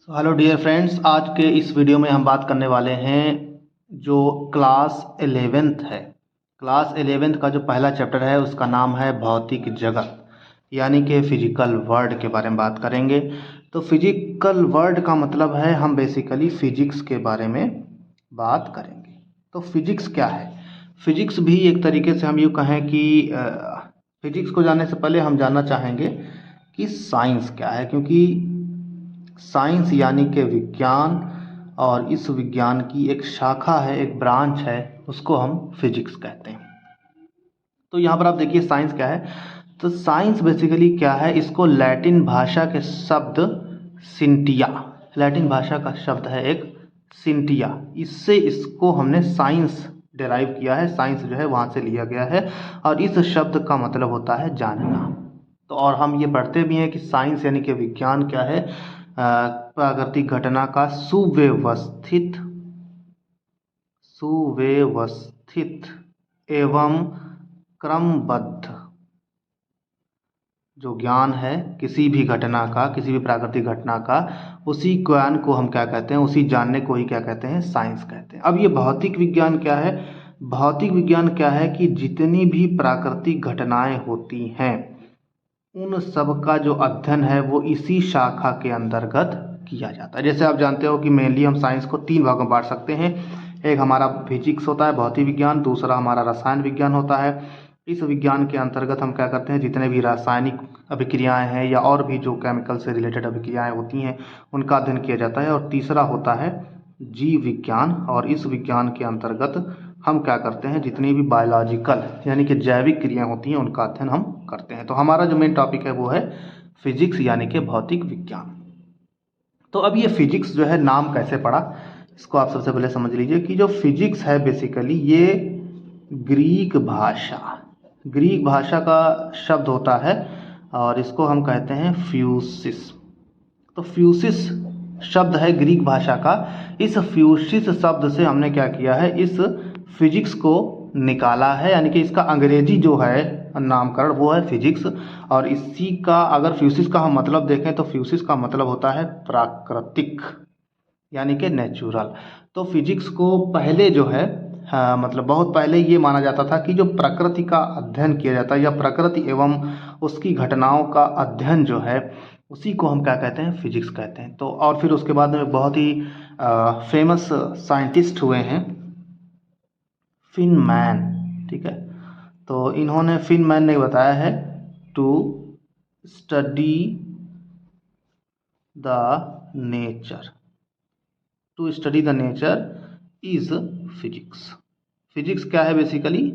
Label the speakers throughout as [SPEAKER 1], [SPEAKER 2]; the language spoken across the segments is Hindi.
[SPEAKER 1] हेलो डियर फ्रेंड्स, आज के इस वीडियो में हम बात करने वाले हैं जो क्लास 11th है। क्लास 11th का जो पहला चैप्टर है उसका नाम है भौतिक जगत, यानी कि फिजिकल वर्ल्ड के बारे में बात करेंगे। तो फिजिकल वर्ल्ड का मतलब है हम बेसिकली फिजिक्स के बारे में बात करेंगे। तो फिजिक्स क्या है? फिजिक्स भी एक तरीके से हम यूँ कहें कि फिजिक्स को जानने से पहले हम जानना चाहेंगे कि साइंस क्या है, क्योंकि साइंस यानी कि विज्ञान, और इस विज्ञान की एक शाखा है, एक ब्रांच है, उसको हम फिजिक्स कहते हैं। तो यहाँ पर आप देखिए साइंस क्या है। तो साइंस बेसिकली क्या है, इसको लैटिन भाषा के शब्द सिंटिया, लैटिन भाषा का शब्द है एक सिंटिया, इससे इसको हमने साइंस डेराइव किया है। साइंस जो है वहाँ से लिया गया है और इस शब्द का मतलब होता है जानना। तो और हम ये पढ़ते भी हैं कि साइंस यानी कि विज्ञान क्या है, प्राकृतिक घटना का सुव्यवस्थित एवं क्रमबद्ध जो ज्ञान है किसी भी घटना का, किसी भी प्राकृतिक घटना का, उसी ज्ञान को हम क्या कहते हैं, उसी जानने को ही क्या कहते हैं, साइंस कहते हैं। अब ये भौतिक विज्ञान क्या है? भौतिक विज्ञान क्या है कि जितनी भी प्राकृतिक घटनाएं होती हैं उन सब का जो अध्ययन है वो इसी शाखा के अंतर्गत किया जाता है। जैसे आप जानते हो कि मेनली हम साइंस को तीन भागों में बांट सकते हैं। एक हमारा फिजिक्स होता है, भौतिक विज्ञान, दूसरा हमारा रसायन विज्ञान होता है। इस विज्ञान के अंतर्गत हम क्या करते हैं, जितने भी रासायनिक अभिक्रियाएं हैं या और भी जो केमिकल से रिलेटेड अभिक्रियाएं होती हैं उनका अध्ययन किया जाता है। और तीसरा होता है जीव विज्ञान, और इस विज्ञान के अंतर्गत हम क्या करते हैं, जितनी भी बायोलॉजिकल यानी कि जैविक क्रियाएं होती हैं उनका अध्ययन हम करते हैं। तो हमारा जो मेन टॉपिक है वो है फिजिक्स यानी कि भौतिक विज्ञान। तो अब ये फिजिक्स जो है नाम कैसे पड़ा, इसको आप सबसे पहले समझ लीजिए कि जो फिजिक्स है बेसिकली ये ग्रीक भाषा का शब्द होता है और इसको हम कहते हैं फ्यूसिस। तो फ्यूसिस शब्द है ग्रीक भाषा का। इस फ्यूसिस शब्द से हमने क्या किया है, इस फिजिक्स को निकाला है, यानी कि इसका अंग्रेजी जो है नामकरण वो है फिजिक्स। और इसी का अगर फ्यूसिस का हम मतलब देखें तो फ्यूसिस का मतलब होता है प्राकृतिक यानी कि नेचुरल। तो फिजिक्स को पहले जो है, हाँ, मतलब बहुत पहले ये माना जाता था कि जो प्रकृति का अध्ययन किया जाता है या प्रकृति एवं उसकी घटनाओं का अध्ययन जो है उसी को हम क्या कहते हैं, फिजिक्स कहते हैं। तो और फिर उसके बाद में बहुत ही फेमस साइंटिस्ट हुए हैं, फिनमैन, ठीक है। तो इन्होंने, फिनमैन ने बताया है to study the nature, to study the nature is physics. Physics क्या है बेसिकली,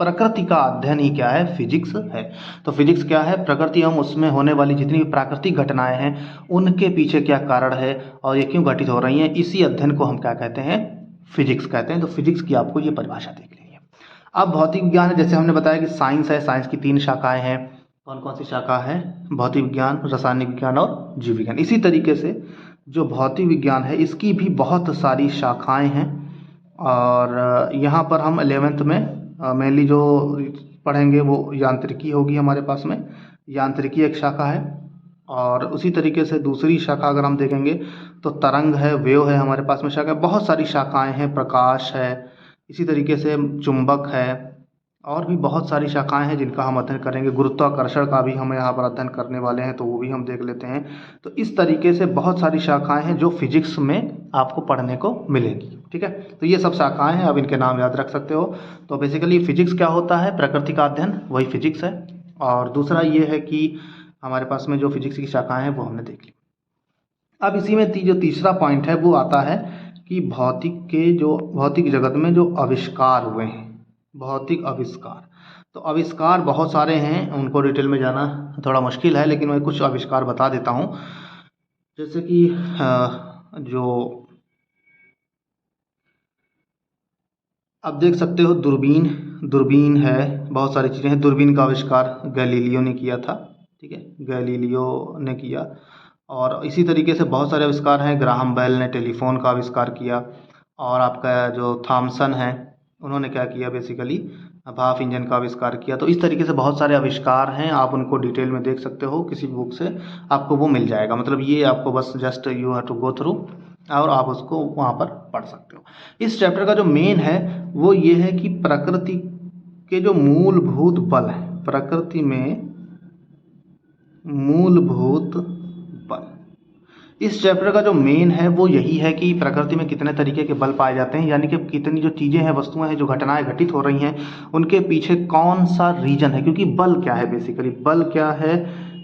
[SPEAKER 1] प्रकृति का अध्ययन ही क्या है, फिजिक्स है। तो फिजिक्स क्या है, प्रकृति एवं उसमें होने वाली जितनी भी प्राकृतिक घटनाएं हैं उनके पीछे क्या कारण है और ये क्यों घटित हो रही हैं, इसी अध्ययन को हम क्या कहते हैं, फिजिक्स कहते हैं। तो फिजिक्स की आपको ये परिभाषा देख लीजिए। अब भौतिक विज्ञान है, जैसे हमने बताया कि साइंस है, साइंस की तीन शाखाएं हैं। कौन कौन सी शाखा है? भौतिक विज्ञान, रासायनिक विज्ञान और जीव विज्ञान। इसी तरीके से जो भौतिक विज्ञान है इसकी भी बहुत सारी शाखाएं हैं। और यहाँ पर हम 11th में मेनली जो पढ़ेंगे वो यांत्रिकी होगी हमारे पास में। यांत्रिकी एक शाखा है। और उसी तरीके से दूसरी शाखा अगर हम देखेंगे तो तरंग है, वेव है, हमारे पास में शाखा, बहुत सारी शाखाएं हैं, प्रकाश है, इसी तरीके से चुंबक है, और भी बहुत सारी शाखाएं हैं जिनका हम अध्ययन करेंगे। गुरुत्वाकर्षण का भी हम यहाँ पर अध्ययन करने वाले हैं, तो वो भी हम देख लेते हैं। तो इस तरीके से बहुत सारी शाखाएं हैं जो फिजिक्स में आपको पढ़ने को मिलेंगी, ठीक है। तो ये सब शाखाएं हैं, अब इनके नाम याद रख सकते हो। तो बेसिकली फिजिक्स क्या होता है, प्रकृति का अध्ययन, वही फिजिक्स है। और दूसरा ये है कि हमारे पास में जो फिजिक्स की शाखाएं हैं वो हमने देख ली। अब इसी में जो तीसरा पॉइंट है वो आता है कि भौतिक जगत में जो आविष्कार हुए हैं, भौतिक आविष्कार। तो आविष्कार बहुत सारे हैं, उनको डिटेल में जाना थोड़ा मुश्किल है, लेकिन मैं कुछ आविष्कार बता देता हूँ। जैसे कि जो आप देख सकते हो दूरबीन है, बहुत सारी चीज़ें हैं। दूरबीन का आविष्कार गैलीलियो ने किया था, ठीक है, गैलीलियो ने किया। और इसी तरीके से बहुत सारे आविष्कार हैं। ग्राहम बेल ने टेलीफोन का आविष्कार किया। और आपका जो थॉमसन है उन्होंने क्या किया, बेसिकली भाप इंजन का आविष्कार किया। तो इस तरीके से बहुत सारे आविष्कार हैं, आप उनको डिटेल में देख सकते हो किसी भी बुक से, आपको वो मिल जाएगा। मतलब ये आपको बस just you have to go through और आप उसको वहाँ पर पढ़ सकते हो। इस चैप्टर का जो मेन है वो ये है कि प्रकृति के जो मूलभूत बल हैं, प्रकृति में मूलभूत बल, इस चैप्टर का जो मेन है वो यही है कि प्रकृति में कितने तरीके के बल पाए जाते हैं, यानी कि कितनी जो चीज़ें हैं, वस्तुएं हैं, जो घटनाएं घटित हो रही हैं, उनके पीछे कौन सा रीजन है। क्योंकि बल क्या है, बेसिकली बल क्या है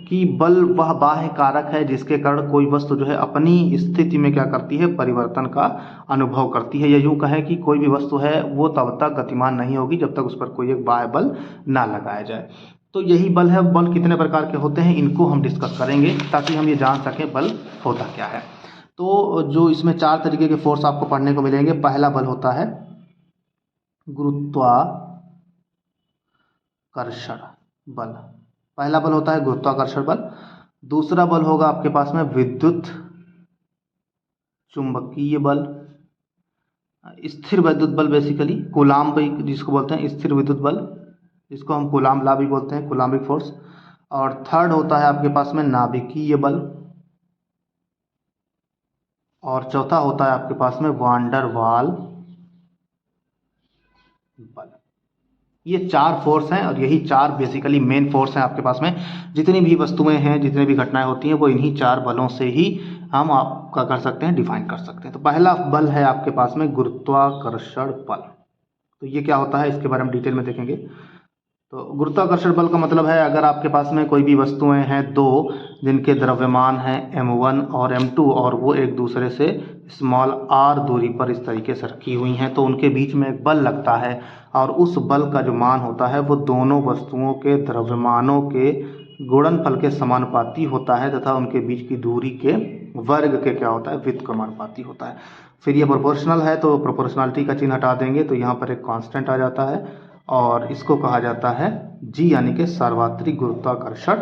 [SPEAKER 1] कि बल वह बाह्य कारक है जिसके कारण कोई वस्तु जो है अपनी स्थिति में क्या करती है, परिवर्तन का अनुभव करती है। या यूँ कहें कि कोई भी वस्तु है वो तब तक गतिमान नहीं होगी जब तक उस पर कोई एक बाह्य बल ना लगाया जाए। तो यही बल है। बल कितने प्रकार के होते हैं इनको हम डिस्कस करेंगे ताकि हम ये जान सकें बल होता क्या है। तो जो इसमें 4 तरीके के फोर्स आपको पढ़ने को मिलेंगे। पहला बल होता है गुरुत्वाकर्षण बल, पहला बल होता है गुरुत्वाकर्षण बल। दूसरा बल होगा आपके पास में विद्युत चुंबकीय बल, स्थिर विद्युत बल, बेसिकली कूलाम्ब जिसको बोलते हैं, स्थिर विद्युत बल, जिसको हम कूलाम्ब लॉ भी बोलते हैं, कूलाम्बिक फोर्स। और थर्ड होता है आपके पास में नाभिकीय बल, और चौथा होता है आपके पास में वान डर वाल बल। ये 4 फोर्स हैं और यही 4 बेसिकली मेन फोर्स हैं आपके पास में। जितनी भी वस्तुएं हैं, जितनी भी घटनाएं होती हैं, वो इन्हीं 4 बलों से ही हम आपका कर सकते हैं, डिफाइन कर सकते हैं। तो पहला बल है आपके पास में गुरुत्वाकर्षण बल। तो ये क्या होता है इसके बारे में डिटेल में देखेंगे। तो गुरुत्वाकर्षण बल का मतलब है, अगर आपके पास में कोई भी वस्तुएं हैं 2 जिनके द्रव्यमान हैं m1 और m2 और वो एक दूसरे से स्मॉल r दूरी पर इस तरीके से रखी हुई हैं, तो उनके बीच में एक बल लगता है और उस बल का जो मान होता है वो दोनों वस्तुओं के द्रव्यमानों के गुणनफल के समानुपाती होता है तथा उनके बीच की दूरी के वर्ग के क्या होता है, व्युत्क्रमानुपाती होता है। फिर ये प्रोपोर्शनल है तो प्रोपोर्शनलिटी का चिन्ह हटा देंगे तो यहाँ पर एक कांस्टेंट आ जाता है और इसको कहा जाता है जी, यानी कि सार्वत्रिक गुरुत्वाकर्षण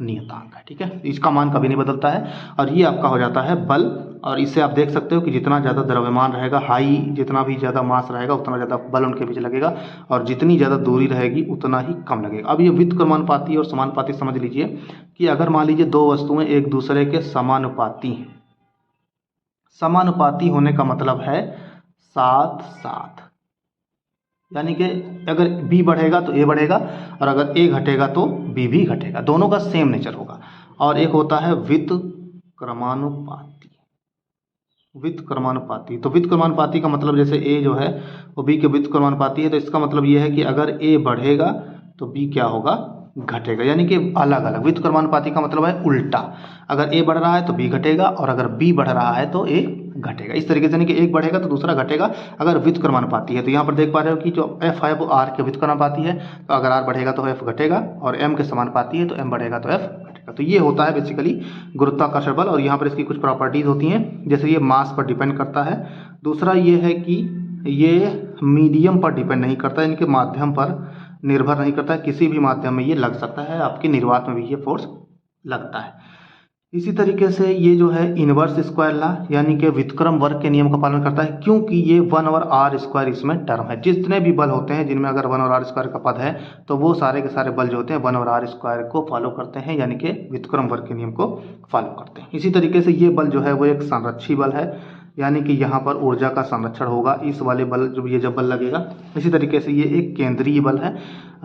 [SPEAKER 1] नियतांक है। ठीक है, इसका मान कभी नहीं बदलता है और ये आपका हो जाता है बल। और इससे आप देख सकते हो कि जितना ज़्यादा द्रव्यमान रहेगा, हाई जितना भी ज़्यादा मास रहेगा उतना ज़्यादा बल उनके बीच लगेगा और जितनी ज़्यादा दूरी रहेगी उतना ही कम लगेगा। अब ये व्युत्क्रमानुपाती और समानुपाती समझ लीजिए कि अगर मान लीजिए 2 वस्तुएं एक दूसरे के समानुपाती हैं, समानुपाती होने का मतलब है साथ साथ, यानी कि अगर b बढ़ेगा तो a बढ़ेगा और अगर a घटेगा तो b भी घटेगा, दोनों का सेम नेचर होगा। और एक होता है व्युत्क्रमानुपाती, व्युत्क्रमानुपाती। तो व्युत्क्रमानुपाती का मतलब जैसे a जो है वो b के व्युत्क्रमानुपाती है, तो इसका मतलब ये है कि अगर a बढ़ेगा तो b क्या होगा, घटेगा, यानी कि अलग अलग। व्युत्क्रमानुपाती का मतलब है उल्टा, अगर a बढ़ रहा है तो b घटेगा और अगर b बढ़ रहा है तो a घटेगा। इस तरीके से नहीं कि एक बढ़ेगा तो दूसरा घटेगा अगर व्युत्क्रमानुपाती है। तो यहाँ पर देख पा रहे हो कि जो f है वो r के व्युत्क्रमानुपाती है, तो अगर r बढ़ेगा तो f घटेगा और m के समानुपाती है तो m बढ़ेगा तो f घटेगा। तो ये होता है बेसिकली गुरुत्वाकर्षण बल। और यहाँ पर इसकी कुछ प्रॉपर्टीज होती हैं, जैसे ये मास पर डिपेंड करता है। दूसरा ये है कि ये मीडियम पर डिपेंड नहीं करता, इनके माध्यम पर निर्भर नहीं करता है, किसी भी माध्यम में ये लग सकता है, आपके निर्वात में भी ये फोर्स लगता है। इसी तरीके से ये जो है इनवर्स स्क्वायर लॉ, यानी कि व्युत्क्रम वर्ग के नियम का पालन करता है, क्योंकि ये 1 ओवर r स्क्वायर इसमें टर्म है। जितने भी बल होते हैं जिनमें अगर 1 ओवर r स्क्वायर का पद है तो वो सारे के सारे बल जो होते हैं 1 ओवर r स्क्वायर को फॉलो करते हैं, यानी कि व्युत्क्रम वर्ग के नियम को फॉलो करते हैं। इसी तरीके से ये बल जो है वो एक संरक्षी बल है, यानी कि यहाँ पर ऊर्जा का संरक्षण होगा इस वाले बल, जब ये जब बल लगेगा। इसी तरीके से ये एक केंद्रीय बल है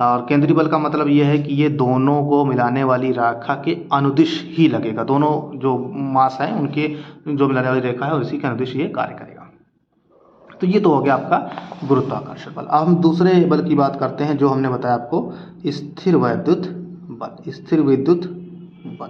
[SPEAKER 1] और केंद्रीय बल का मतलब ये है कि ये दोनों को मिलाने वाली रेखा के अनुदिश ही लगेगा, दोनों जो मास हैं उनके जो मिलाने वाली रेखा है उसी के अनुदिश ये कार्य करेगा। तो ये तो हो गया आपका गुरुत्वाकर्षण बल। अब हम दूसरे बल की बात करते हैं जो हमने बताया आपको, स्थिर विद्युत बल। स्थिर विद्युत बल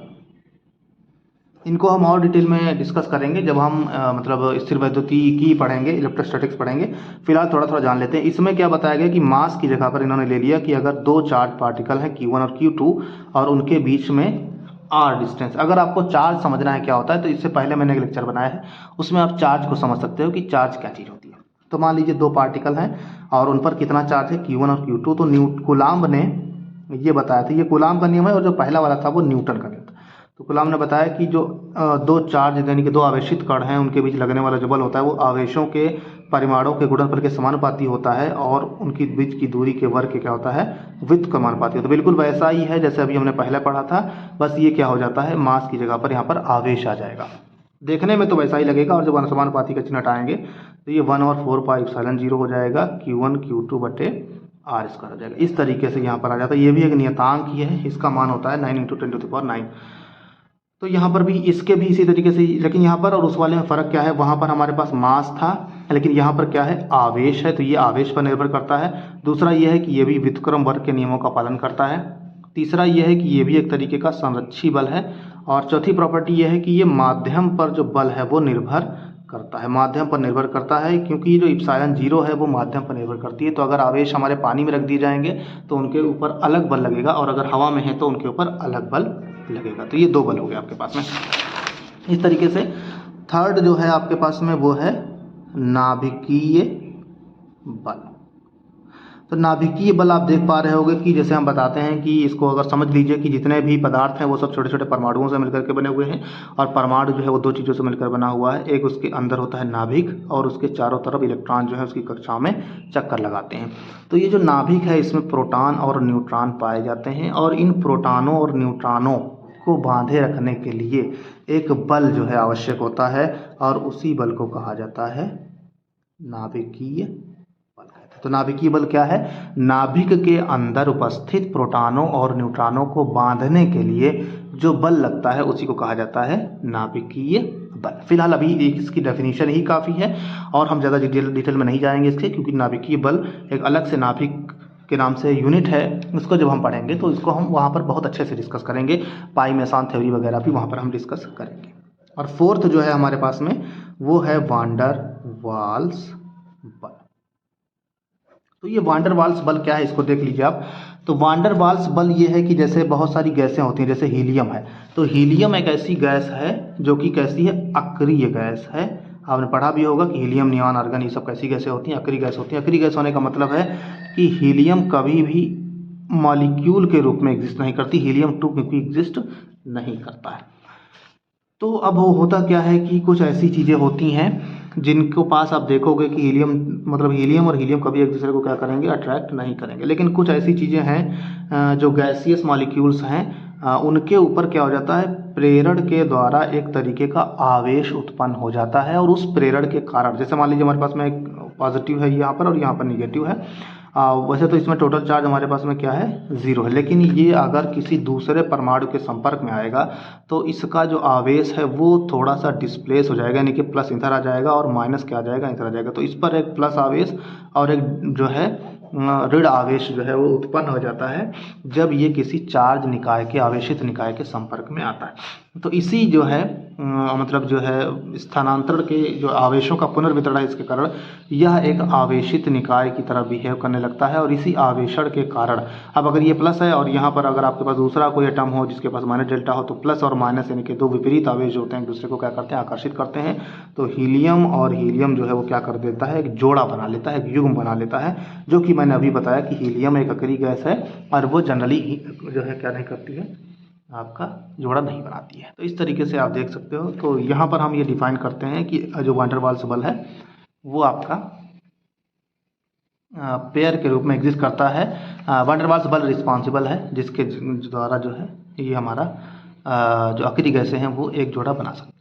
[SPEAKER 1] इनको हम और डिटेल में डिस्कस करेंगे जब हम मतलब स्थिर वैद्युतिकी पढ़ेंगे, इलेक्ट्रोस्टैटिक्स पढ़ेंगे। फिलहाल थोड़ा थोड़ा जान लेते हैं। इसमें क्या बताया गया कि मास की जगह पर इन्होंने ले लिया कि अगर 2 चार्ज पार्टिकल हैं Q1 और Q2 और उनके बीच में r डिस्टेंस। अगर आपको चार्ज समझना है क्या होता है तो इससे पहले मैंने एक लेक्चर बनाया है, उसमें आप चार्ज को समझ सकते हो कि चार्ज क्या चीज़ होती है। तो मान लीजिए 2 पार्टिकल हैं और उन पर कितना चार्ज है, Q1 और Q2। तो कूलाम्ब ने ये बताया था, ये कूलाम्ब का नियम है और जो पहला वाला था वो न्यूटन का नियम था। तो कलाम ने बताया कि जो दो चार्ज यानी कि दो आवेशित कण हैं उनके बीच लगने वाला जो बल होता है वो आवेशों के परिमाणों के गुणनफल के समानुपाती होता है और उनकी बीच की दूरी के वर्ग के क्या होता है, व्युत्क्रमानुपाती होता है। तो बिल्कुल वैसा ही है जैसे अभी हमने पहले पढ़ा था, बस ये क्या हो जाता है, मास की जगह पर यहाँ पर आवेश आ जाएगा। देखने में तो वैसा ही लगेगा, और जब समानुपाती का चिन्ह हटाएंगे तो ये 1/4πε0 हो जाएगा, Q1 Q2 बटे R स्क्वायर हो जाएगा। इस तरीके से यहाँ पर आ जाता है। ये भी एक नियतांक ही है, इसका मान होता है 9 × 10⁹। तो यहाँ पर भी इसके भी इसी तरीके से, लेकिन यहाँ पर और उस वाले में फ़र्क क्या है, वहाँ पर हमारे पास मास था लेकिन यहाँ पर क्या है, आवेश है, तो ये आवेश पर निर्भर करता है। दूसरा ये है कि ये भी व्युत्क्रम वर्ग के नियमों का पालन करता है। तीसरा ये है कि ये भी एक तरीके का संरक्षी बल है। और चौथी प्रॉपर्टी ये है कि ये माध्यम पर जो बल है वो निर्भर करता है, माध्यम पर निर्भर करता है, क्योंकि ये जो इप्सिलॉन 0 है वो माध्यम पर निर्भर करती है। तो अगर आवेश हमारे पानी में रख दिए जाएंगे तो उनके ऊपर अलग बल लगेगा, और अगर हवा में है तो उनके ऊपर अलग बल लगेगा। तो ये दो बल हो गए आपके पास में। इस तरीके से थर्ड जो है आपके पास में वो है नाभिकीय बल। तो नाभिकीय बल आप देख पा रहे होंगे कि जैसे हम बताते हैं कि इसको अगर समझ लीजिए कि जितने भी पदार्थ हैं वो सब छोटे छोटे परमाणुओं से मिलकर के बने हुए हैं, और परमाणु जो है वो दो चीज़ों से मिलकर बना हुआ है। एक उसके अंदर होता है नाभिक, और उसके चारों तरफ इलेक्ट्रॉन जो है उसकी कक्षा में चक्कर लगाते हैं। तो ये जो नाभिक है इसमें प्रोटॉन और न्यूट्रॉन पाए जाते हैं, और इन प्रोटॉनों और न्यूट्रॉनों को बांधे रखने के लिए एक बल जो है आवश्यक होता है, और उसी बल को कहा जाता है नाभिकीय बल कहते हैं। तो नाभिकीय बल क्या है, नाभिक के अंदर उपस्थित प्रोटॉनों और न्यूट्रॉनों को बांधने के लिए जो बल लगता है उसी को कहा जाता है नाभिकीय बल। फिलहाल अभी इसकी डेफिनेशन ही काफ़ी है, और हम ज़्यादा डिटेल में नहीं जाएंगे इसके, क्योंकि नाभिकीय बल एक अलग से नाभिक के नाम से यूनिट है। उसको जब हम पढ़ेंगे तो इसको हम वहाँ पर बहुत अच्छे से डिस्कस करेंगे, पाई मेसन थ्योरी वगैरह भी वहाँ पर हम डिस्कस करेंगे। और फोर्थ जो है हमारे पास में वो है वान डर वाल्स बल। तो ये वान डर वाल्स बल क्या है इसको देख लीजिए आप। तो वान डर वाल्स बल ये है कि जैसे बहुत सारी गैसें होती हैं, जैसे हीलियम है, तो हीलियम एक ऐसी गैस है जो कि कैसी है, अक्रिय गैस है। आपने पढ़ा भी होगा कि हीलियम, नियॉन, आर्गन, ये सब कैसी गैसें होती हैं, अक्रिय गैस होती हैं। अक्रिय गैस होने का मतलब है कि हीलियम कभी भी मॉलिक्यूल के रूप में एग्जिस्ट नहीं करती, हीलियम 2 क्योंकि एग्जिस्ट नहीं करता है। तो अब वो होता क्या है कि कुछ ऐसी चीज़ें होती हैं जिनको पास आप देखोगे कि हीलियम मतलब हीलियम और हीलियम कभी एक दूसरे को क्या करेंगे, अट्रैक्ट नहीं करेंगे। लेकिन कुछ ऐसी चीज़ें हैं जो गैसियस मॉलिक्यूल्स हैं, उनके ऊपर क्या हो जाता है, प्रेरण के द्वारा एक तरीके का आवेश उत्पन्न हो जाता है, और उस प्रेरण के कारण, जैसे मान लीजिए हमारे पास में एक पॉजिटिव है यहाँ पर और यहाँ पर निगेटिव है। वैसे तो इसमें टोटल चार्ज हमारे पास में क्या है, 0 है, लेकिन ये अगर किसी दूसरे परमाणु के संपर्क में आएगा तो इसका जो आवेश है वो थोड़ा सा डिस्प्लेस हो जाएगा, यानी कि प्लस इधर आ जाएगा और माइनस क्या आ जाएगा, इधर आ जाएगा। तो इस पर एक प्लस आवेश और एक जो है ऋण आवेश जो है वो उत्पन्न हो जाता है जब ये किसी चार्ज निकाय के, आवेशित निकाय के संपर्क में आता है। तो इसी जो है मतलब जो है स्थानांतरण के जो आवेशों का पुनर्वितरण है, इसके कारण यह एक आवेशित निकाय की तरह बिहेव करने लगता है। और इसी आवेशण के कारण, अब अगर ये प्लस है और यहाँ पर अगर आपके पास दूसरा कोई एटम हो जिसके पास माइनस डेल्टा हो, तो प्लस और माइनस यानी कि दो विपरीत आवेश जो होते हैं एक दूसरे को क्या करते हैं, आकर्षित करते हैं। तो हीलियम और हीलियम जो है वो क्या कर देता है, एक जोड़ा बना लेता है, एक युग्म बना लेता है, जो कि मैंने अभी बताया कि हीलियम एक अक्रिय गैस है और वो जनरली जो है क्या नहीं करती है, आपका जोड़ा नहीं बनाती है। तो इस तरीके से आप देख सकते हो। तो यहाँ पर हम ये डिफाइन करते हैं कि जो वान डर वाल्स बल है वो आपका पेयर के रूप में एग्जिस्ट करता है। वान डर वाल्स बल रिस्पॉन्सिबल है जिसके द्वारा जो है ये हमारा जो अक्रिय गैसें हैं वो एक जोड़ा बना सकते हैं।